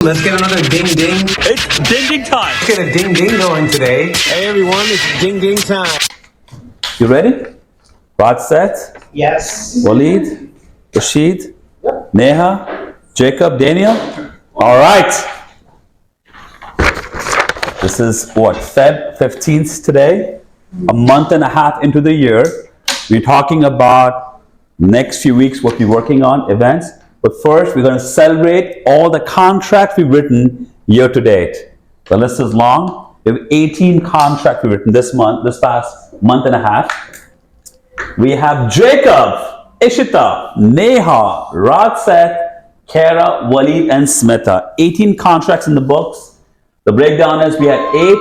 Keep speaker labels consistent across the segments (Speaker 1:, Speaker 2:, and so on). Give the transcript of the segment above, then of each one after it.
Speaker 1: Let's get another ding ding.
Speaker 2: It's ding ding time.
Speaker 1: Let's get a ding ding going today.
Speaker 3: Hey everyone, it's ding ding time.
Speaker 4: You ready? Seth,
Speaker 5: Yes.
Speaker 4: Waleed, Rashid, Neha, Jacob, Daniel. All right. This is what, Feb 15th today, a month and a half into the year. We're talking about next few weeks, what we're working on, events. But first, we're going to celebrate all the contracts we've written year to date. The list is long. We have 18 contracts we've written this past month and a half. We have Jacob, Ishita, Neha, Seth, Kara, Waleed, and Smita. 18 contracts in the books. The breakdown is we had 8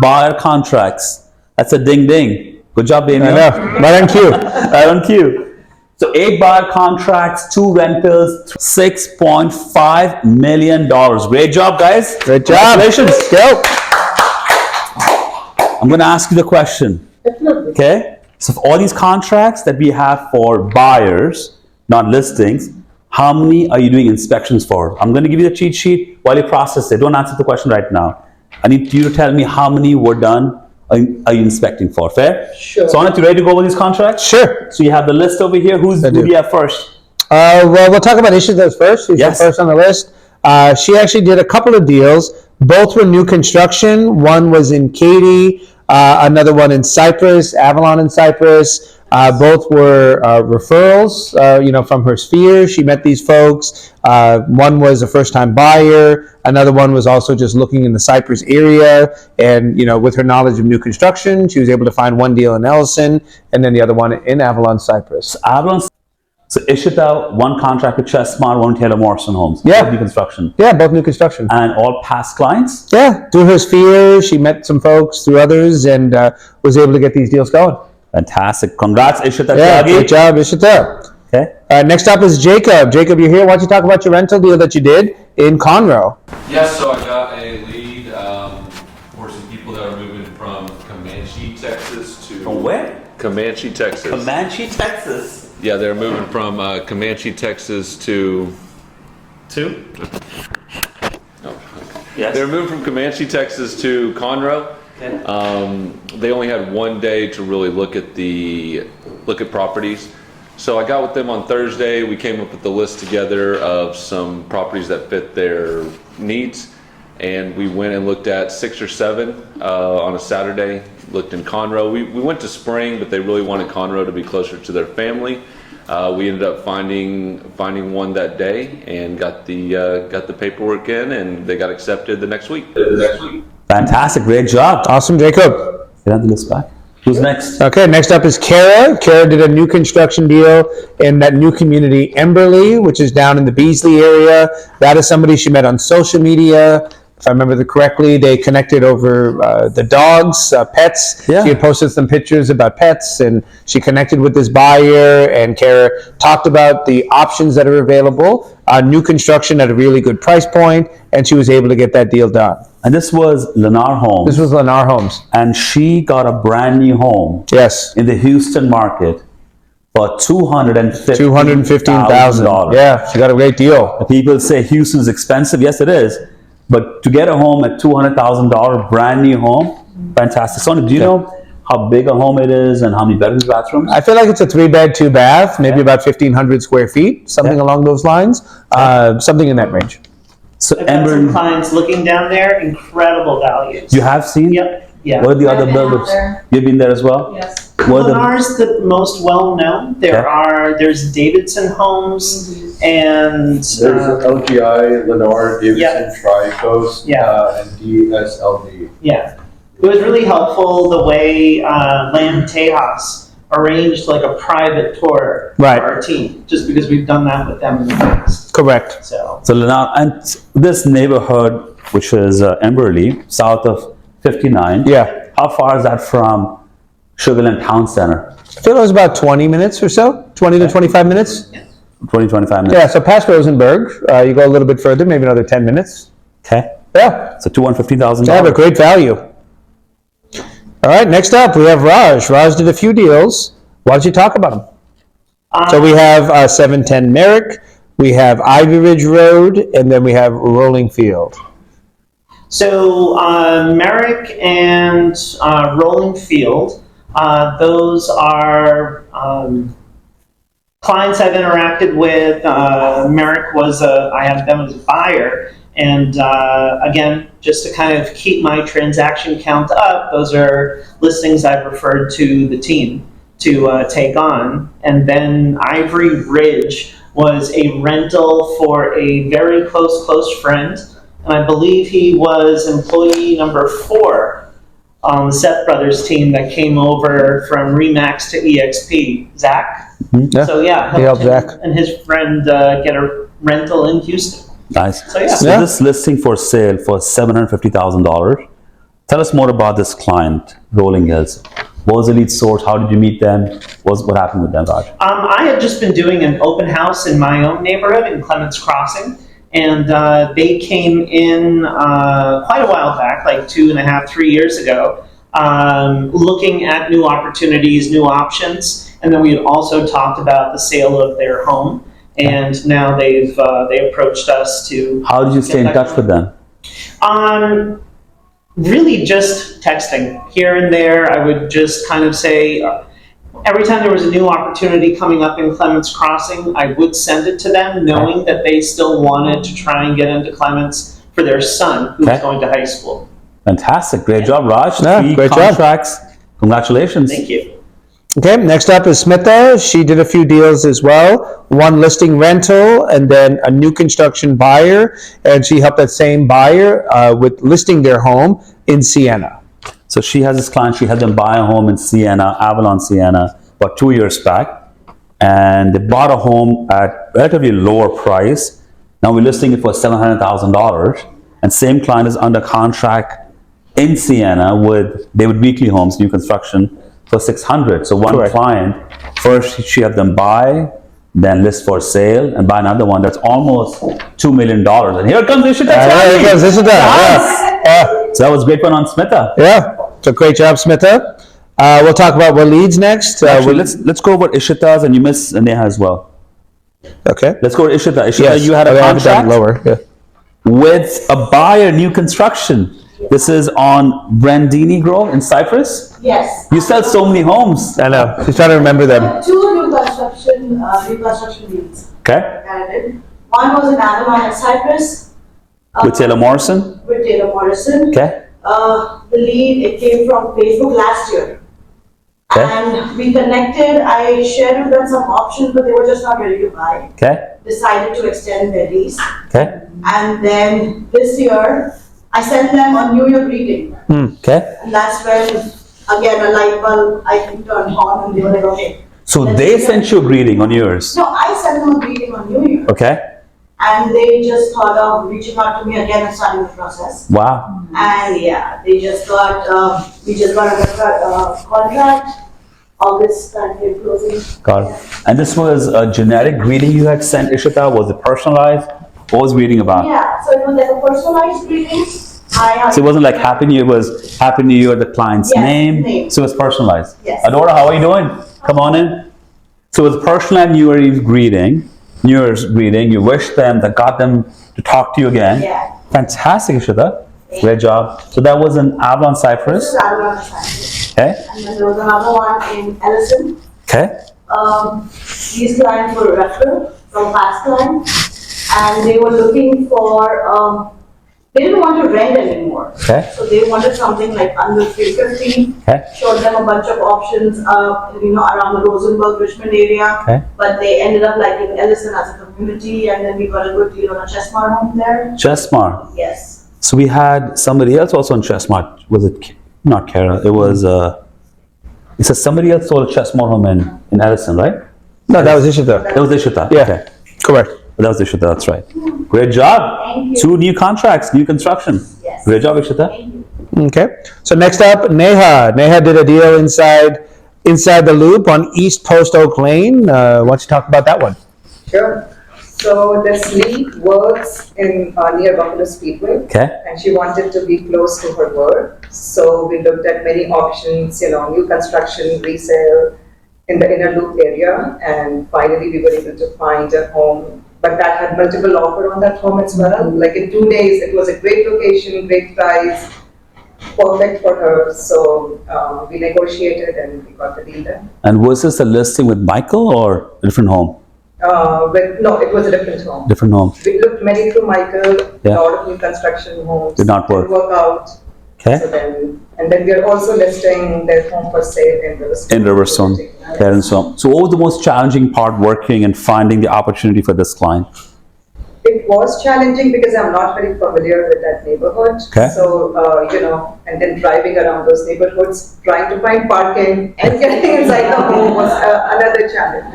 Speaker 4: buyer contracts. That's a ding ding. Good job, Daniel.
Speaker 3: I know. Right on cue.
Speaker 4: Right on cue. So 8 buyer contracts, 2 rentals, $6.5 million. Great job, guys.
Speaker 3: Great job.
Speaker 4: Congratulations.
Speaker 3: Go.
Speaker 4: I'm going to ask you the question. Okay? So for all these contracts that we have for buyers, not listings, how many are you doing inspections for? I'm going to give you the cheat sheet while you process it. Don't answer the question right now. I need you to tell me how many were done are you inspecting for. Fair?
Speaker 5: Sure.
Speaker 4: So, Anand, you ready to go over these contracts?
Speaker 3: Sure.
Speaker 4: So you have the list over here. Who do you have first?
Speaker 3: Well, we'll talk about Ishita's first. She's
Speaker 4: Yes.
Speaker 3: the first on the list. She actually did a couple of deals. Both were new construction. One was in Katy, another one in Cyprus, Avalon in Cyprus. Both were referrals, from her sphere. She met these folks. One was a first-time buyer. Another one was also just looking in the Cyprus area. And, with her knowledge of new construction, she was able to find one deal in Ellison and then the other one in Avalon, Cyprus.
Speaker 4: So Ishita, one contract with Chestmont, one Taylor Morrison Homes.
Speaker 3: Yeah.
Speaker 4: New construction.
Speaker 3: Yeah, both new construction.
Speaker 4: And all past clients?
Speaker 3: Yeah, through her sphere, she met some folks through others and was able to get these deals going.
Speaker 4: Fantastic. Congrats, Ishita.
Speaker 3: Yeah,
Speaker 4: Tyagi.
Speaker 3: great job, Ishita.
Speaker 4: Okay.
Speaker 3: Next up is Jacob. Jacob, you're here. Why don't you talk about your rental deal that you did in Conroe?
Speaker 6: Yes, so I got a lead for some people that are moving from Comanche, Texas to...
Speaker 4: From where?
Speaker 6: Comanche, Texas.
Speaker 4: Comanche, Texas.
Speaker 6: Yeah, they're moving from Comanche, Texas to...
Speaker 4: Two?
Speaker 6: Yes. They're moving from Comanche, Texas to Conroe.
Speaker 4: Okay.
Speaker 6: They only had one day to really look at properties. So I got with them on Thursday. We came up with the list together of some properties that fit their needs. And we went and looked at 6 or 7 on a Saturday, looked in Conroe. We went to Spring, but they really wanted Conroe to be closer to their family. We ended up finding one that day and got the paperwork in, and they got accepted the next week.
Speaker 4: Fantastic. Great job.
Speaker 3: Awesome, Jacob.
Speaker 4: Get on the list back. Who's next?
Speaker 3: Okay, next up is Kara. Kara did a new construction deal in that new community, Emberley, which is down in the Beasley area. That is somebody she met on social media. If I remember correctly, they connected over the dogs, pets.
Speaker 4: Yeah.
Speaker 3: She had posted some pictures about pets, and she connected with this buyer, and Kara talked about the options that are available, new construction at a really good price point, and she was able to get that deal done.
Speaker 4: And this was Lennar Homes.
Speaker 3: This was Lennar Homes.
Speaker 4: And she got a brand new home
Speaker 3: Yes.
Speaker 4: in the Houston market for
Speaker 3: $215,000. Yeah, she got a great deal.
Speaker 4: People say Houston is expensive. Yes, it is. But to get a home at $200,000, brand new home, fantastic. Sonia, do you know how big a home it is and how many bedrooms, bathrooms?
Speaker 3: I feel like it's a 3-bed, 2-bath, maybe about 1,500 square feet, something along those lines, something in that range.
Speaker 4: So
Speaker 5: I've had some clients looking down there, incredible values.
Speaker 4: You have seen?
Speaker 5: Yep. Yeah.
Speaker 4: What are the other
Speaker 7: I've been out
Speaker 4: builders?
Speaker 7: there.
Speaker 4: You've been there as well?
Speaker 7: Yes.
Speaker 4: What are
Speaker 5: Lennar's the most well known. There's Davidson Homes and
Speaker 8: There's LGI, Lennar, Davidson,
Speaker 5: Yeah.
Speaker 8: Tri-Coast,
Speaker 5: Yeah.
Speaker 8: and DSLD.
Speaker 5: yeah. It was really helpful the way Lam Tejas arranged like a private tour
Speaker 3: Right.
Speaker 5: for our team, just because we've done that with them in the past.
Speaker 3: Correct.
Speaker 5: So
Speaker 4: Lennar, and this neighborhood, which is Emberley, south of 59.
Speaker 3: Yeah.
Speaker 4: How far is that from Sugarland Town Center?
Speaker 3: I feel it was about 20 minutes or so, 20 to 25 minutes.
Speaker 4: 20, 25 minutes.
Speaker 3: Yeah, so past Rosenberg, you go a little bit further, maybe another 10 minutes.
Speaker 4: Okay.
Speaker 3: Yeah,
Speaker 4: So $215,000.
Speaker 3: they have a great value. All right, next up, we have Raj. Raj did a few deals. Why don't you talk about them? So we have 710 Merrick, we have Ivy Ridge Road, and then we have Rolling Field.
Speaker 5: So Merrick and Rolling Field, those are clients I've interacted with. Merrick I had them as a buyer. And again, just to kind of keep my transaction count up, those are listings I've referred to the team to take on. And then Ivory Ridge was a rental for a very close friend. And I believe he was employee number 4 on the Seth Brothers team that came over from Remax to EXP, Zach.
Speaker 3: Yeah.
Speaker 5: So yeah,
Speaker 3: He helped
Speaker 5: him
Speaker 3: Zach.
Speaker 5: and his friend get a rental in Houston.
Speaker 4: Nice.
Speaker 5: So, yeah.
Speaker 4: So
Speaker 3: Yeah.
Speaker 4: this listing for sale for $750,000. Tell us more about this client, Rolling Hills. What was the lead source? How did you meet them? What happened with them, Raj?
Speaker 5: I had just been doing an open house in my own neighborhood in Clements Crossing, and they came in quite a while back, like 2.5, 3 years ago, looking at new opportunities, new options, and then we had also talked about the sale of their home. And now they approached us to.
Speaker 4: How did you stay in touch with them?
Speaker 5: Really just texting here and there. I would just kind of say every time there was a new opportunity coming up in Clements Crossing, I would send it to them, knowing that they still wanted to try and get into Clements for their son, who was
Speaker 4: Okay.
Speaker 5: going to high school.
Speaker 4: Fantastic. Great job, Raj.
Speaker 3: Yeah,
Speaker 4: 3
Speaker 3: great job.
Speaker 4: contracts. Congratulations.
Speaker 5: Thank you.
Speaker 3: Okay, next up is Smitha. She did a few deals as well. One listing rental, and then a new construction buyer. And she helped that same buyer with listing their home in Siena.
Speaker 4: So she has this client, she had them buy a home in Siena, Avalon, Siena, about 2 years back. And they bought a home at relatively lower price. Now we're listing it for $700,000. And same client is under contract in Siena with David Weekly Homes, new construction, for $600,000. So one
Speaker 3: Correct.
Speaker 4: client, first she had them buy, then list for sale, and buy another one that's almost $2 million. And here comes Ishita.
Speaker 3: There it goes. This is that. Yeah.
Speaker 4: So that was great one on Smitha.
Speaker 3: Yeah. So great job, Smitha. We'll talk about Waleed's next.
Speaker 4: Actually, let's go over Ishita's, and you miss Neha as well.
Speaker 3: Okay.
Speaker 4: Let's go to Ishita. Ishita,
Speaker 3: Yes.
Speaker 4: you had a
Speaker 3: I have it down
Speaker 4: contract
Speaker 3: lower. Yeah.
Speaker 4: with a buyer, new construction. This is on Brandini Grove in Cyprus.
Speaker 2: Yes.
Speaker 4: You sell so many homes.
Speaker 3: I know. She's trying to remember them.
Speaker 2: Two new construction deals
Speaker 4: Okay.
Speaker 2: that I did. One was in Avalon at Cyprus.
Speaker 4: With Taylor Morrison.
Speaker 2: With Taylor Morrison.
Speaker 4: Okay.
Speaker 2: The lead, it came from Facebook last year.
Speaker 4: Okay.
Speaker 2: And we connected, I shared with them some options, but they were just not ready to buy.
Speaker 4: Okay.
Speaker 2: Decided to extend their lease.
Speaker 4: Okay.
Speaker 2: And then this year, I sent them a New Year greeting.
Speaker 4: Okay.
Speaker 2: And that's when, again, a light bulb, I think, turned on and they were like, okay.
Speaker 4: So
Speaker 2: let's
Speaker 4: they
Speaker 2: do
Speaker 4: sent
Speaker 2: that.
Speaker 4: you a greeting on yours.
Speaker 2: No, I sent them a greeting on New Year.
Speaker 4: Okay.
Speaker 2: And they just thought of reaching out to me again and starting the process.
Speaker 4: Wow.
Speaker 2: And yeah, they just got, we just got a contract, August and closing.
Speaker 4: Got it. And this was a generic greeting you had sent Ishita. Was it personalized? What was greeting about?
Speaker 2: Yeah, so it was like a personalized greeting.
Speaker 4: So it wasn't like Happy New Year, it was Happy New Year, the client's
Speaker 2: Yes,
Speaker 4: name.
Speaker 2: name.
Speaker 4: So it was personalized.
Speaker 2: Yes.
Speaker 4: Adora, how are you doing? Come on in. So it was a personalized New Year's greeting. You wished them, that got them to talk to you again.
Speaker 2: Yeah.
Speaker 4: Fantastic, Ishita. Great job. So that was in Avalon,
Speaker 2: This
Speaker 4: Cyprus.
Speaker 2: is Avalon Cyprus.
Speaker 4: Okay.
Speaker 2: And then there was another one in Ellison.
Speaker 4: Okay.
Speaker 2: These clients were referred from past clients. And they were looking for, they didn't want to rent anymore.
Speaker 4: Okay.
Speaker 2: So they wanted something like under 350.
Speaker 4: Okay.
Speaker 2: Showed them a bunch of options, around the Rosenberg, Richmond area.
Speaker 4: Okay.
Speaker 2: But they ended up liking Ellison as a community, and then we got a good deal on a Chestmart home there.
Speaker 4: Chestmart.
Speaker 2: Yes.
Speaker 4: So we had somebody else also in Chestmart. Was it not Kara? It was, it says somebody else sold a Chestmart home in Ellison, right?
Speaker 3: No, that was Ishita.
Speaker 4: That was Ishita.
Speaker 3: Yeah.
Speaker 4: Okay.
Speaker 3: Correct.
Speaker 4: That was Ishita, that's right. Great job.
Speaker 2: Thank you.
Speaker 4: 2 new contracts, new construction.
Speaker 2: Yes.
Speaker 4: Great job, Ishita.
Speaker 2: Thank you.
Speaker 3: Okay. So next up, Neha. Neha did a deal inside the loop on East Post Oak Lane. Why don't you talk about that one?
Speaker 7: Sure. So this lead works in near Buffalo Speedway,
Speaker 4: Okay.
Speaker 7: and she wanted to be close to her work. So we looked at many options, new construction, resale in the inner loop area, and finally we were able to find a home but that had multiple offer on that home as well. Like in 2 days, it was a great location, great price, perfect for her. So we negotiated and we got the deal done.
Speaker 4: And was this a listing with Michael or a different home?
Speaker 7: But no, it was a different home.
Speaker 4: Different home.
Speaker 7: We looked many through Michael,
Speaker 4: Yeah.
Speaker 7: a lot of new construction homes.
Speaker 4: Did not work.
Speaker 7: Didn't work out.
Speaker 4: Okay.
Speaker 7: So then we are also listing their home for sale in Riverstone.
Speaker 4: In Riverstone. Okay, and so what was the most challenging part working and finding the opportunity for this client?
Speaker 7: It was challenging because I'm not very familiar with that neighborhood.
Speaker 4: Okay.
Speaker 7: So, and then driving around those neighborhoods, trying to find parking and getting inside the home was another challenge,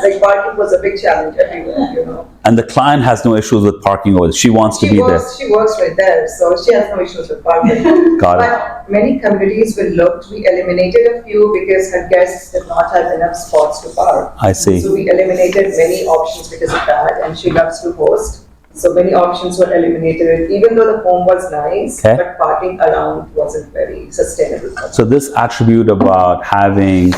Speaker 7: Like parking was a big challenge everywhere,
Speaker 4: And the client has no issues with parking over there. She wants to be there.
Speaker 7: She works right there, so she has no issues with parking.
Speaker 4: Got it.
Speaker 7: But many communities we looked, we eliminated a few because her guests did not have enough spots to park.
Speaker 4: I see.
Speaker 7: So we eliminated many options because of that, and she loves to host. So many options were eliminated, even though the home was nice,
Speaker 4: Okay.
Speaker 7: but parking around wasn't very sustainable.
Speaker 4: So this attribute about having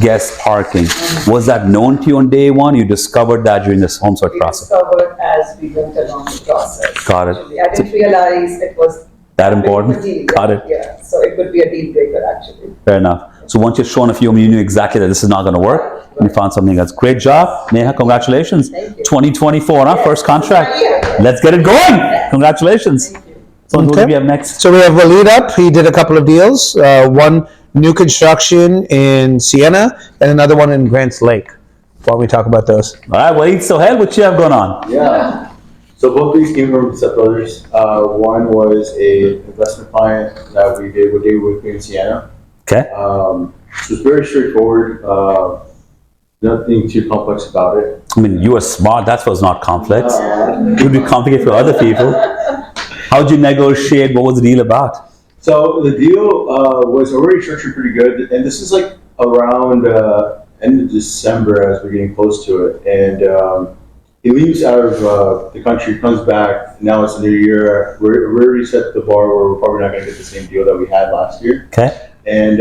Speaker 4: guest parking, was that known to you on day one? You discovered that during this home search
Speaker 7: We
Speaker 4: process?
Speaker 7: discovered as we went along the process.
Speaker 4: Got it.
Speaker 7: Actually, I didn't realize it was
Speaker 4: That
Speaker 7: big of a
Speaker 4: important?
Speaker 7: deal.
Speaker 4: Got it.
Speaker 7: Yeah, so it would be a deal breaker actually.
Speaker 4: Fair enough. So once you've shown a few, you knew exactly that this is not going to work. And you found something else. Great job. Neha, congratulations.
Speaker 7: Thank you.
Speaker 4: 2024, huh?
Speaker 7: Yes.
Speaker 4: First contract.
Speaker 7: Yeah.
Speaker 4: Let's get it going. Congratulations.
Speaker 7: Thank you.
Speaker 4: So who do
Speaker 3: Okay.
Speaker 4: we have next?
Speaker 3: So we have Walid up. He did a couple of deals. One new construction in Siena and another one in Grants Lake. Why don't we talk about those?
Speaker 4: All right, Waleed, so ahead. What you have going on?
Speaker 8: Yeah. So both these came from Seth Brothers. One was a investment client that we did with me in Siena.
Speaker 4: Okay.
Speaker 8: It was very straightforward. Nothing too complex about it.
Speaker 4: I mean, you were smart. That's what's not complex. It would be complicated for other people. How did you negotiate? What was the deal about?
Speaker 8: So the deal was already structured pretty good, and this is like around end of December as we're getting close to it. And he leaves out of the country, comes back. Now it's a new year. We're already set the bar where we're probably not going to get the same deal that we had last year.
Speaker 4: Okay.
Speaker 8: And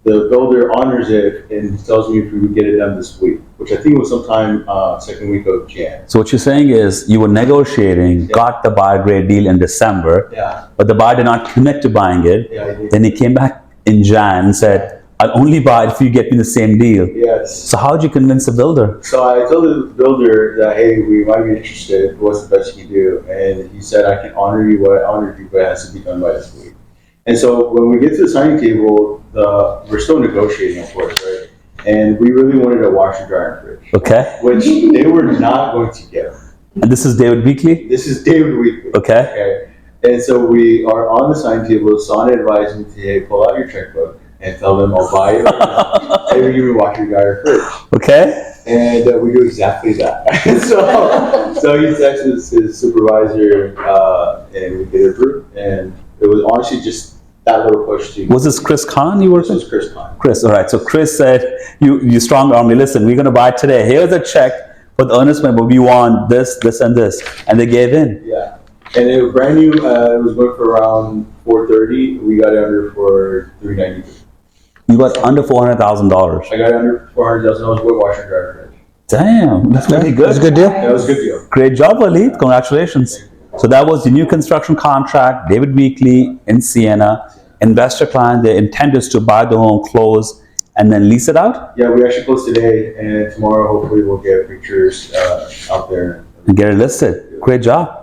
Speaker 8: the builder honors it and tells me if we would get it done this week, which I think was sometime second week of Jan.
Speaker 4: So what you're saying is you were negotiating, got the buyer grade deal in December,
Speaker 8: Yeah,
Speaker 4: but the buyer did not commit to buying it.
Speaker 8: yeah, I did.
Speaker 4: Then he came back in Jan and said, I'll only buy it if you get me the same deal.
Speaker 8: Yes.
Speaker 4: So how did you convince the builder?
Speaker 8: So I told the builder that, hey, we might be interested. What's the best you can do? And he said, I can honor you what I honored you, but it has to be done by this week. And so when we get to the signing table, we're still negotiating, of course, right? And we really wanted a washer, dryer, and fridge,
Speaker 4: Okay.
Speaker 8: which they were not going to get.
Speaker 4: And this is David Weekly?
Speaker 8: This is David Weekly.
Speaker 4: Okay.
Speaker 8: Okay. And so we are on the sign table. Sana advised me to, hey, pull out your checkbook and tell them I'll buy it. They will give me washer, dryer, fridge.
Speaker 4: Okay.
Speaker 8: And we do exactly that. so he texts his supervisor and we get it approved. And it was honestly just that little push to.
Speaker 4: Was this Chris Khan you worked
Speaker 8: This
Speaker 4: with?
Speaker 8: was Chris Klein.
Speaker 4: Chris, all right. So Chris said, you strong arm me. Listen, we're going to buy it today. Here's a check for the earnest money, but we want this, this, and this. And they gave in.
Speaker 8: Yeah. And it was brand new. It was going for around $430. We got it under for $393.
Speaker 4: You got under $400,000.
Speaker 8: I got it under $400,000 with washer and dryer fridge.
Speaker 4: Damn, that's pretty good.
Speaker 3: That's a good deal.
Speaker 8: That was a good deal.
Speaker 4: Great job, Waleed. Congratulations. So that was the new construction contract, David Weekly in Siena. Investor client, the intent is to buy the home, close, and then lease it out
Speaker 8: Yeah, we actually closed today, and tomorrow hopefully we'll get pictures out there.
Speaker 4: and get it listed. Great job.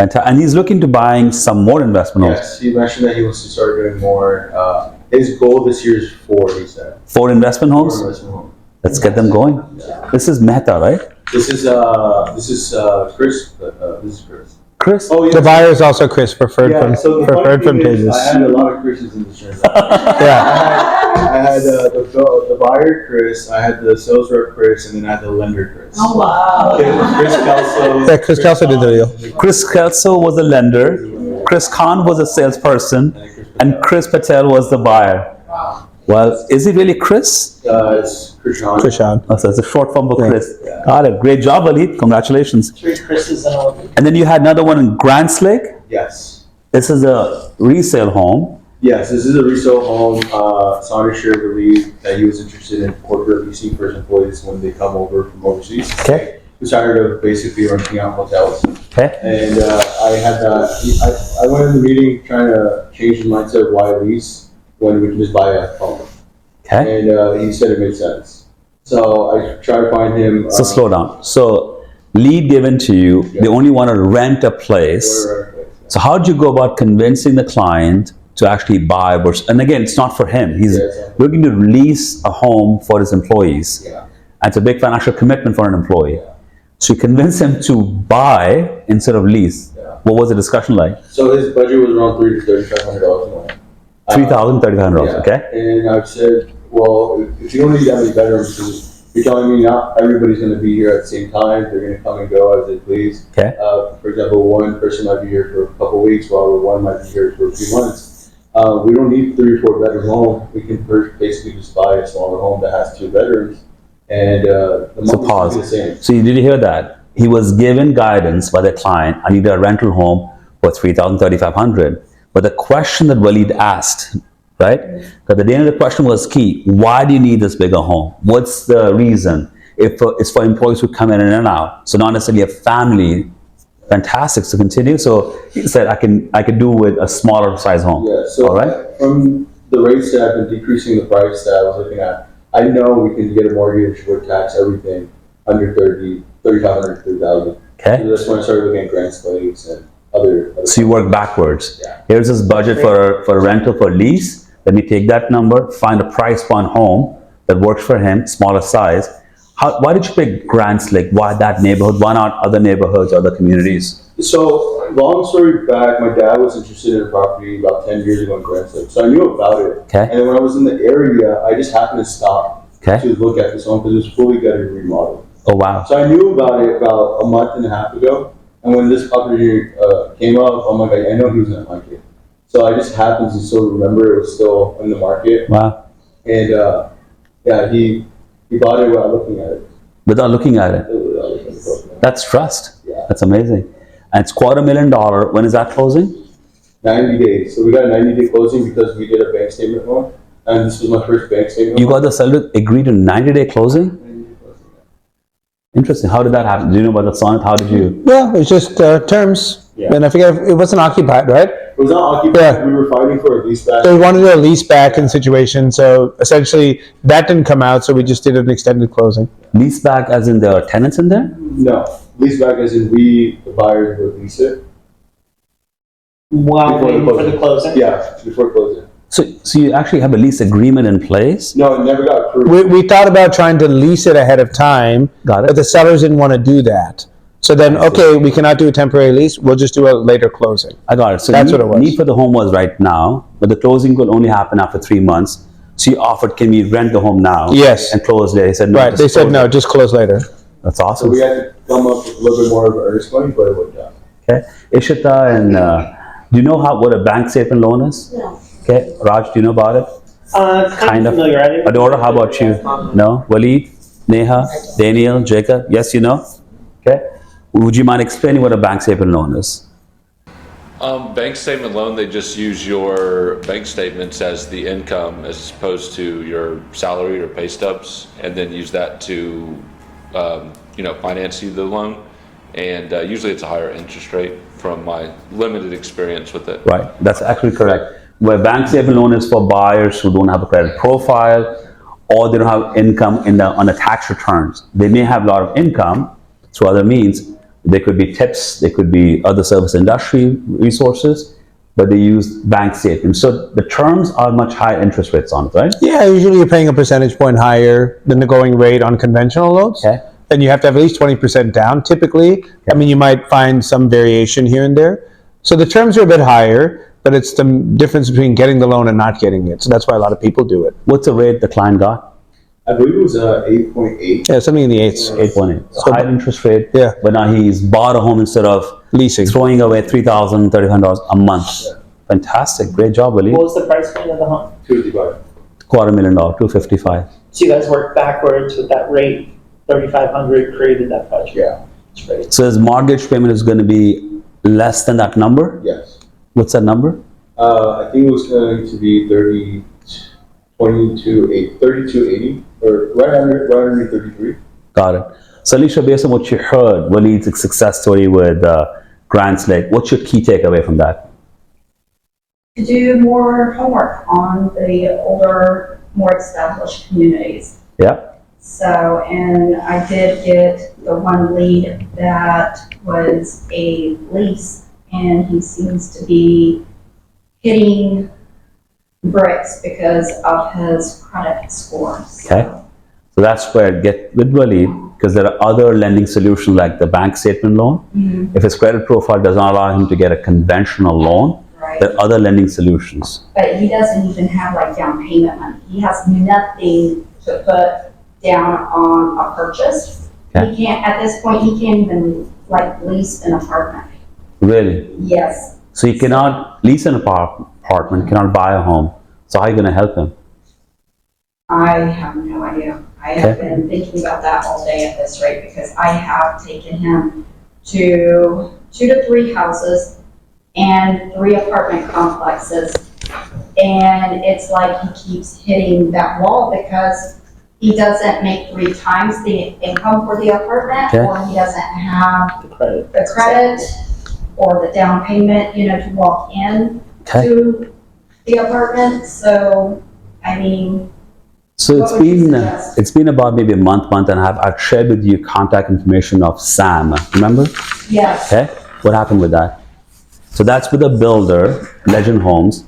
Speaker 4: And he's looking to buying some more investment homes.
Speaker 8: Yes, he mentioned that he wants to start doing more. His goal this year is 4, he said.
Speaker 4: 4 investment
Speaker 8: 4
Speaker 4: homes?
Speaker 8: investment homes.
Speaker 4: Let's get them going. This is Mehta, right?
Speaker 8: This is Chris. This is Chris.
Speaker 4: Chris?
Speaker 8: Oh, yeah.
Speaker 3: The buyer is also Chris, preferred
Speaker 8: Yeah,
Speaker 3: from
Speaker 8: so the funny
Speaker 3: preferred from
Speaker 8: thing is,
Speaker 3: Pages.
Speaker 8: I had a lot of Chris's in this transaction.
Speaker 3: Yeah.
Speaker 8: I had the buyer Chris, I had the sales rep Chris, and then I had the lender Chris.
Speaker 2: Oh, wow.
Speaker 8: Okay, Chris Kelso.
Speaker 3: Yeah, Chris Kelso did the deal.
Speaker 4: Chris Kelso was the lender, Chris Khan was a salesperson, and Chris Patel was the buyer. Well, is it really Chris?
Speaker 8: It's Krishan.
Speaker 3: Krishan.
Speaker 4: Oh, so it's a short form for
Speaker 3: Yeah.
Speaker 4: Chris. Got it. Great job, Ali. Congratulations.
Speaker 5: Three Chris's and all.
Speaker 4: And then you had another one in Grants Lake.
Speaker 8: Yes.
Speaker 4: This is a resale home.
Speaker 8: Yes, this is a resale home. Sandra shared the lead that he was interested in corporate leasing for his employees when they come over from overseas.
Speaker 4: Okay.
Speaker 8: who's tired of basically renting out hotels.
Speaker 4: Okay.
Speaker 8: And I had I went in the meeting trying to change his mindset of why lease when we can just buy a home.
Speaker 4: Okay.
Speaker 8: And he said it made sense. So I tried to find him.
Speaker 4: So slow down. So lead given to you,
Speaker 8: Yeah.
Speaker 4: they only want to rent a place. So how did you go about convincing the client to actually buy? And again, it's not for him. He's
Speaker 8: Yeah, exactly.
Speaker 4: looking to lease a home for his employees.
Speaker 8: Yeah.
Speaker 4: And it's a big financial commitment for an employee.
Speaker 8: Yeah.
Speaker 4: So you convince him to buy instead of lease.
Speaker 8: Yeah.
Speaker 4: What was the discussion like?
Speaker 8: So his budget was around $3,000 to $3,500 a month.
Speaker 4: $3,000, $3,500,
Speaker 8: Yeah.
Speaker 4: okay?
Speaker 8: And I've said, well, if you don't need that many bedrooms, because you're telling me not everybody's going to be here at the same time. They're going to come and go as they please.
Speaker 4: Okay.
Speaker 8: For example, one person might be here for a couple of weeks, while one might be here for a few months. We don't need 3 or 4 bedroom home. We can basically just buy a smaller home that has 2 bedrooms, and the
Speaker 4: So
Speaker 8: month
Speaker 4: pause.
Speaker 8: is the same.
Speaker 4: So you did you hear that? He was given guidance by the client, I need a rental home for $3,000, $3,500. But the question that Waleed asked, right? Because the end of the question was key. Why do you need this bigger home? What's the reason? If it's for employees who come in and out, so not necessarily a family. Fantastic to continue. So he said, I can do with a smaller size home.
Speaker 8: Yeah. So
Speaker 4: all right.
Speaker 8: from the rates that I've been decreasing the price that I was looking at, I know we can get a mortgage with tax everything under 3,500, 3,000.
Speaker 4: Okay.
Speaker 8: So that's when I started looking at grant slates and other
Speaker 4: So you work backwards.
Speaker 8: Yeah.
Speaker 4: Here's this budget for a rental for lease. Let me take that number, find a price for one home that works for him, smaller size. Why did you pick grants? Like why that neighborhood? Why not other neighborhoods, other communities?
Speaker 8: So, long story back, my dad was interested in a property about 10 years ago in Grand Slip. So I knew about it.
Speaker 4: Okay.
Speaker 8: And then when I was in the area, I just happened to stop
Speaker 4: Okay.
Speaker 8: to look at this home because it was fully gutted and remodeled.
Speaker 4: Oh wow.
Speaker 8: So I knew about it about a month and a half ago. And when this property came up, I'm like, I know he was going to like it. So I just happened to still remember it was still in the market.
Speaker 4: Wow.
Speaker 8: And yeah, he bought it without looking at it.
Speaker 4: Without looking at it.
Speaker 8: Without looking at it.
Speaker 4: That's trust.
Speaker 8: Yeah.
Speaker 4: That's amazing. And it's $250,000. When is that closing?
Speaker 8: 90 days. So we got a 90-day closing because we did a bank statement loan. And this was my first bank statement
Speaker 4: You
Speaker 8: loan.
Speaker 4: got the seller to agree to 90-day closing?
Speaker 8: 90-day closing, yeah.
Speaker 4: Interesting. How did that happen? Do you know about the sonnet? How did you?
Speaker 3: Yeah, it's just terms.
Speaker 8: Yeah.
Speaker 3: And I forget, it wasn't occupied, right?
Speaker 8: It was not occupied.
Speaker 3: Yeah.
Speaker 8: We were fighting for a lease back.
Speaker 3: So we wanted to do a lease back in situation, so essentially that didn't come out, so we just did an extended closing.
Speaker 4: Lease back as in there are tenants in there?
Speaker 8: No, lease back as in we, the buyers, would lease it.
Speaker 5: While
Speaker 8: Before the
Speaker 5: waiting for
Speaker 8: closing.
Speaker 5: the closing?
Speaker 8: Yeah, before closing.
Speaker 4: So you actually have a lease agreement in place?
Speaker 8: No, it never got approved.
Speaker 3: We thought about trying to lease it ahead of time,
Speaker 4: Got it.
Speaker 3: but the sellers didn't want to do that. So then, okay, we cannot do a temporary lease, we'll just do a later closing.
Speaker 4: I got it. So
Speaker 3: That's
Speaker 4: need,
Speaker 3: what it was.
Speaker 4: need for the home was right now, but the closing will only happen after 3 months. So you offered, can we rent the home now?
Speaker 3: Yes.
Speaker 4: And close there. He said no.
Speaker 3: Right,
Speaker 4: just
Speaker 3: they said
Speaker 4: close
Speaker 3: no,
Speaker 4: it.
Speaker 3: just close later.
Speaker 4: That's
Speaker 8: So
Speaker 4: awesome.
Speaker 8: we had to come up with a little bit more of earnest money, but it worked out.
Speaker 4: Okay. Ishita, and do you know what a bank statement loan is?
Speaker 2: No.
Speaker 4: Okay. Raj, do you know about it?
Speaker 5: Kind of familiar. I didn't-
Speaker 4: Adora, how about you? No? Waleed, Neha, Daniel, Jacob? Yes, you know? Okay. Would you mind explaining what a bank statement loan is?
Speaker 6: Bank statement loan, they just use your bank statements as the income as opposed to your salary or pay stubs, and then use that to, finance you the loan. And usually it's a higher interest rate from my limited experience with it.
Speaker 4: Right. That's actually correct. Where bank statement loan is for buyers who don't have a credit profile or they don't have income on the tax returns. They may have a lot of income through other means. They could be tips, they could be other service industry resources, but they use bank statements. So the terms are much higher interest rates on it, right?
Speaker 3: Yeah, usually you're paying a percentage point higher than the going rate on conventional loans.
Speaker 4: Okay.
Speaker 3: And you have to have at least 20% down typically. I mean, you might find some variation here and there. So the terms are a bit higher, but it's the difference between getting the loan and not getting it. So that's why a lot of people do it.
Speaker 4: What's the rate the client got?
Speaker 8: I believe it was 8.8.
Speaker 3: Yeah, something in the eights.
Speaker 4: 8.8. So
Speaker 3: So-
Speaker 4: high interest rate.
Speaker 3: Yeah.
Speaker 4: But now he's bought a home instead of
Speaker 3: Leasing.
Speaker 4: throwing away $3,000, $3,500 a month. Fantastic. Great job,
Speaker 5: What
Speaker 4: Waleed.
Speaker 5: was the price point of the home?
Speaker 8: 255.
Speaker 4: $250,000, $255,000.
Speaker 5: So you guys worked backwards with that rate, 3,500, created that budget.
Speaker 8: Yeah.
Speaker 5: That's great.
Speaker 4: So his mortgage payment is going to be less than that number?
Speaker 8: Yes.
Speaker 4: What's that number?
Speaker 8: I think it was going to be 3280 or right under 33.
Speaker 4: Got it. So Alicia, based on what you heard, Waleed's success story with Grants Lake, what's your key takeaway from that?
Speaker 9: To do more homework on the older, more established communities.
Speaker 4: Yeah.
Speaker 9: So, and I did get the one lead that was a lease, and he seems to be hitting bricks because of his credit score.
Speaker 4: Okay. So that's where get with Waleed, because there are other lending solutions like the bank statement loan. If his credit profile does not allow him to get a conventional loan,
Speaker 9: Right.
Speaker 4: there are other lending solutions.
Speaker 9: But he doesn't even have like down payment money. He has nothing to put down on a purchase.
Speaker 4: Okay.
Speaker 9: He can't, at this point, he can't even like lease an apartment.
Speaker 4: Really?
Speaker 9: Yes.
Speaker 4: So you cannot lease an apartment, cannot buy a home. So how are you going to help him?
Speaker 9: I have no idea. I have
Speaker 4: Okay.
Speaker 9: been thinking about that all day at this rate because I have taken him to 2 to 3 houses and 3 apartment complexes. And it's like he keeps hitting that wall because he doesn't make 3 times the income for the apartment,
Speaker 4: Okay.
Speaker 9: or he doesn't have
Speaker 5: The credit.
Speaker 9: the credit or the down payment, to walk in
Speaker 4: Okay.
Speaker 9: to the apartment. So, I mean,
Speaker 4: So
Speaker 9: What would you suggest?
Speaker 4: it's been about maybe a month and a half. I've shared with you contact information of Sam. Remember?
Speaker 9: yes.
Speaker 4: Okay. What happened with that? So that's with a builder, Legend Homes,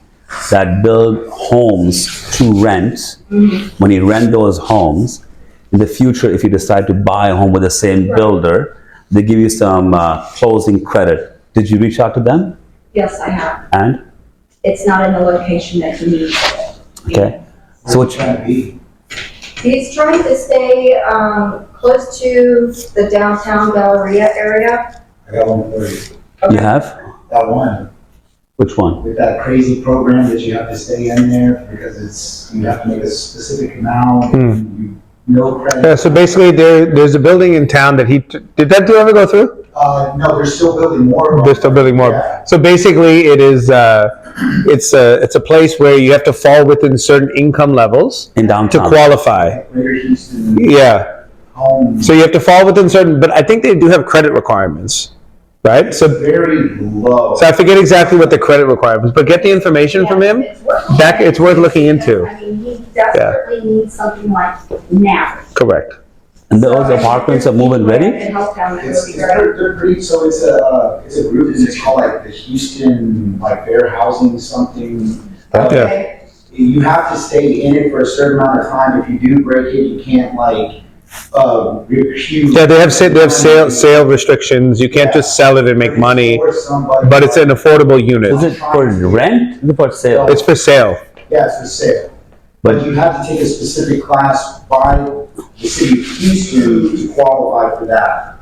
Speaker 4: that build homes to rent. When you rent those homes, in the future, if you decide to buy a home with the same builder, they give you some closing credit. Did you reach out to them?
Speaker 9: Yes, I have.
Speaker 4: And
Speaker 9: It's not in the location that he needs it.
Speaker 4: okay. So what?
Speaker 10: trying to be?
Speaker 9: He's trying to stay close to the downtown Galleria area.
Speaker 10: I got one for you.
Speaker 4: You have?
Speaker 10: That one,
Speaker 4: Which one?
Speaker 10: with that crazy program that you have to stay in there because you have to make a specific amount, no credit.
Speaker 3: Yeah, so basically there's a building in town that did that deal ever go through?
Speaker 10: No, they're still building more. of them.
Speaker 3: They're still building more.
Speaker 10: Yeah.
Speaker 3: So basically it is, it's a place where you have to fall within certain income levels
Speaker 4: In
Speaker 3: to
Speaker 4: downtown.
Speaker 3: qualify.
Speaker 10: Like Greater Houston,
Speaker 3: Yeah.
Speaker 10: home,
Speaker 3: So you have to fall within certain, but I think they do have credit requirements, right? So
Speaker 10: very low.
Speaker 3: I forget exactly what the credit requirements, but get the information from him. It's worth looking into.
Speaker 9: I mean, he desperately needs something like now.
Speaker 3: Correct.
Speaker 4: And those apartments are moving
Speaker 9: If
Speaker 4: ready?
Speaker 9: I can help him, it would be great.
Speaker 10: They're pretty, so it's a group, it's called like the Houston, like Fair Housing something.
Speaker 9: Okay.
Speaker 10: You have to stay in it for a certain amount of time. If you do break it, you can't like, refuse.
Speaker 3: Yeah, they have sale restrictions. You can't just sell it and make money,
Speaker 10: Or somebody-
Speaker 3: but it's an affordable
Speaker 4: Is
Speaker 3: unit.
Speaker 4: it for rent? Is it for sale?
Speaker 3: It's for sale.
Speaker 10: Yeah, it's for sale. But you have to take a specific class by the city of Houston to qualify for that.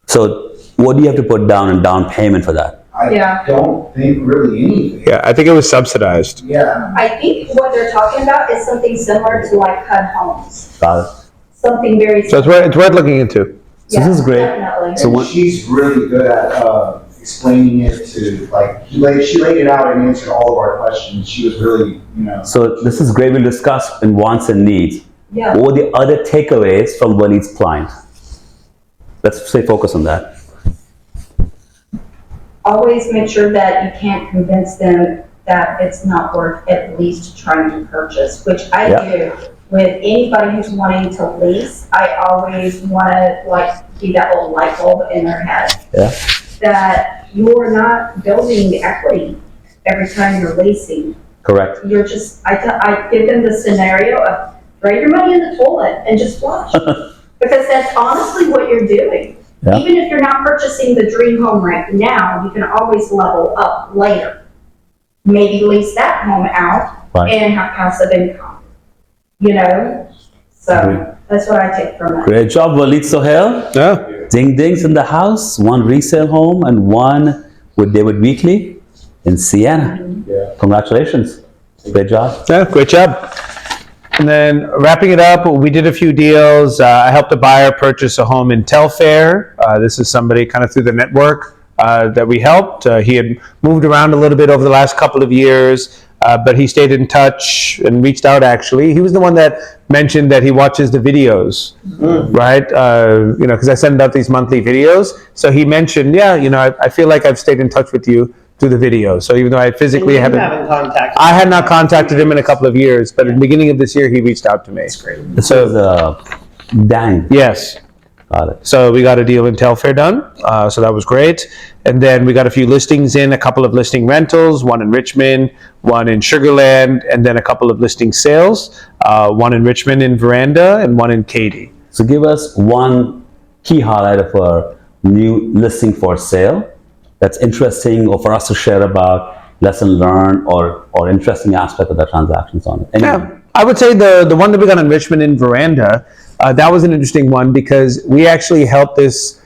Speaker 4: So what do you have to put down in down payment for that?
Speaker 9: Yeah.
Speaker 10: I don't think really anything.
Speaker 3: Yeah, I think it was subsidized.
Speaker 10: Yeah.
Speaker 9: I think what they're talking about is something similar to like HUD homes.
Speaker 4: Got it.
Speaker 9: Something very
Speaker 3: So
Speaker 9: similar.
Speaker 3: it's worth looking into.
Speaker 4: So this is great.
Speaker 9: Definitely.
Speaker 4: So
Speaker 10: And
Speaker 4: what-
Speaker 10: she's really good at explaining it to, like, she laid it out and answered all of our questions. She was really,
Speaker 4: So this is great. We'll discuss in wants and needs.
Speaker 9: Yeah.
Speaker 4: What were the other takeaways from Waleed's client? Let's stay focused on that.
Speaker 9: Always make sure that you can't convince them that it's not worth at least trying to purchase, which I
Speaker 4: Yeah.
Speaker 9: do. With anybody who's wanting to lease, I always want to like be that little light bulb in their head.
Speaker 4: Yeah.
Speaker 9: That you're not building equity every time you're leasing.
Speaker 4: Correct.
Speaker 9: You're just, I give them the scenario of throw your money in the toilet and just flush. Because that's honestly what you're doing.
Speaker 4: Yeah.
Speaker 9: Even if you're not purchasing the dream home right now, you can always level up later. Maybe lease that home out
Speaker 4: Right.
Speaker 9: and have passive income. So that's what I take from it.
Speaker 4: Great job, Waleed Sohail.
Speaker 3: Yeah.
Speaker 4: Ding dings in the house. One resale home and one with David Weekly in Siena.
Speaker 10: Yeah.
Speaker 4: Congratulations. Great job.
Speaker 3: Yeah, great job. And then wrapping it up, we did a few deals. I helped a buyer purchase a home in Telfair. This is somebody kind of through the network that we helped. He had moved around a little bit over the last couple of years. but he stayed in touch and reached out. Actually, he was the one that mentioned that he watches the videos, right? Because I send out these monthly videos. So he mentioned, yeah, I feel like I've stayed in touch with you through the videos. So even though I physically
Speaker 5: And you haven't contacted
Speaker 3: I had not contacted him in a couple of years, but at the beginning of this year, he reached out to me.
Speaker 5: That's great.
Speaker 4: This is Dan.
Speaker 3: Yes.
Speaker 4: Got it.
Speaker 3: So we got a deal in Telfair done. So that was great. And then we got a few listings in, a couple of listing rentals, one in Richmond, one in Sugarland, and then a couple of listing sales, one in Richmond in Veranda and one in Katy.
Speaker 4: So give us one key highlight of a new listing for sale that's interesting, or for us to share about lesson learned or interesting aspect of the transactions on it.
Speaker 3: Yeah, I would say the one that we got in Richmond in Veranda, that was an interesting one because we actually helped this,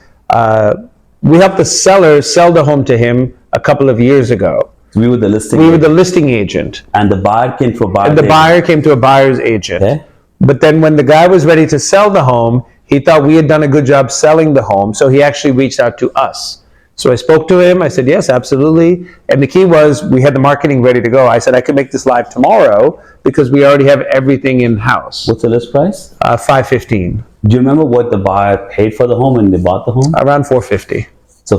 Speaker 3: we helped the seller sell the home to him a couple of years ago.
Speaker 4: We were the listing.
Speaker 3: We were the listing agent.
Speaker 4: And the buyer came to a buyer's
Speaker 3: And the
Speaker 4: agent.
Speaker 3: buyer came to a buyer's agent.
Speaker 4: Okay.
Speaker 3: But then when the guy was ready to sell the home, he thought we had done a good job selling the home, so he actually reached out to us. So I spoke to him. I said, yes, absolutely. And the key was we had the marketing ready to go. I said I could make this live tomorrow because we already have everything in-house.
Speaker 4: What's the list price?
Speaker 3: $515.
Speaker 4: Do you remember what the buyer paid for the home when they bought the home?
Speaker 3: Around $450.
Speaker 4: So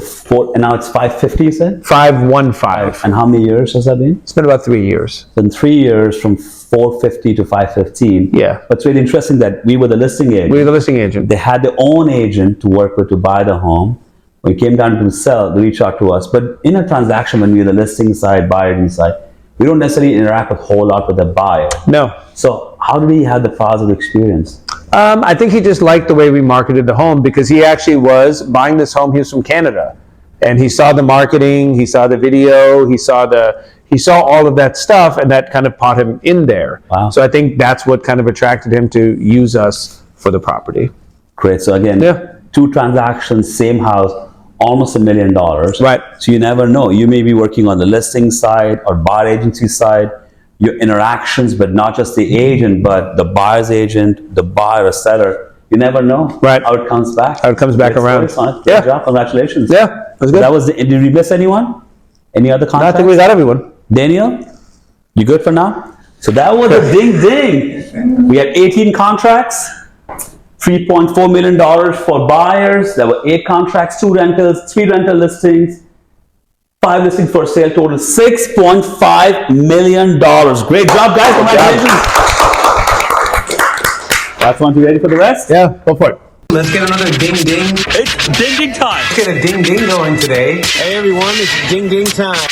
Speaker 4: and now it's $550, you said?
Speaker 3: 515.
Speaker 4: And how many years has that been?
Speaker 3: It's been about 3 years.
Speaker 4: So in 3 years, from $450 to $515.
Speaker 3: Yeah.
Speaker 4: But it's really interesting that we were the listing agent.
Speaker 3: We were the listing agent.
Speaker 4: They had their own agent to work with to buy the home. When it came down to sell, they reached out to us. But in a transaction, when we're the listing side, buyer side, we don't necessarily interact a whole lot with the buyer.
Speaker 3: No.
Speaker 4: So how did he have the positive experience?
Speaker 3: I think he just liked the way we marketed the home because he actually was buying this home. He was from Canada, and he saw the marketing, he saw the video, he saw all of that stuff, and that kind of brought him in there.
Speaker 4: Wow.
Speaker 3: So I think that's what kind of attracted him to use us for the property.
Speaker 4: Great. So again,
Speaker 3: Yeah.
Speaker 4: 2 transactions, same house, almost $1 million.
Speaker 3: Right.
Speaker 4: So you never know. You may be working on the listing side or buyer agency side. Your interactions, but not just the agent, but the buyer's agent, the buyer or seller. You never know
Speaker 3: Right.
Speaker 4: how it comes back.
Speaker 3: How it comes back
Speaker 4: Great
Speaker 3: around.
Speaker 4: story, son.
Speaker 3: Yeah.
Speaker 4: Good job. Congratulations.
Speaker 3: Yeah, that's good.
Speaker 4: That was did we miss anyone? Any other
Speaker 3: I
Speaker 4: contacts?
Speaker 3: think we got everyone.
Speaker 4: Daniel, you good for now? So that was a ding ding. We had 18 contracts, $3.4 million for buyers. There were 8 contracts, 2 rentals, 3 rental listings, 5 listings for sale, total $6.5 million. Great job, guys. Congratulations. That's one. You ready for the rest?
Speaker 3: Yeah, go for it.
Speaker 1: Let's get another ding ding.
Speaker 11: It's ding ding time.
Speaker 1: Let's get a ding ding going today.
Speaker 11: Hey everyone, it's ding ding time.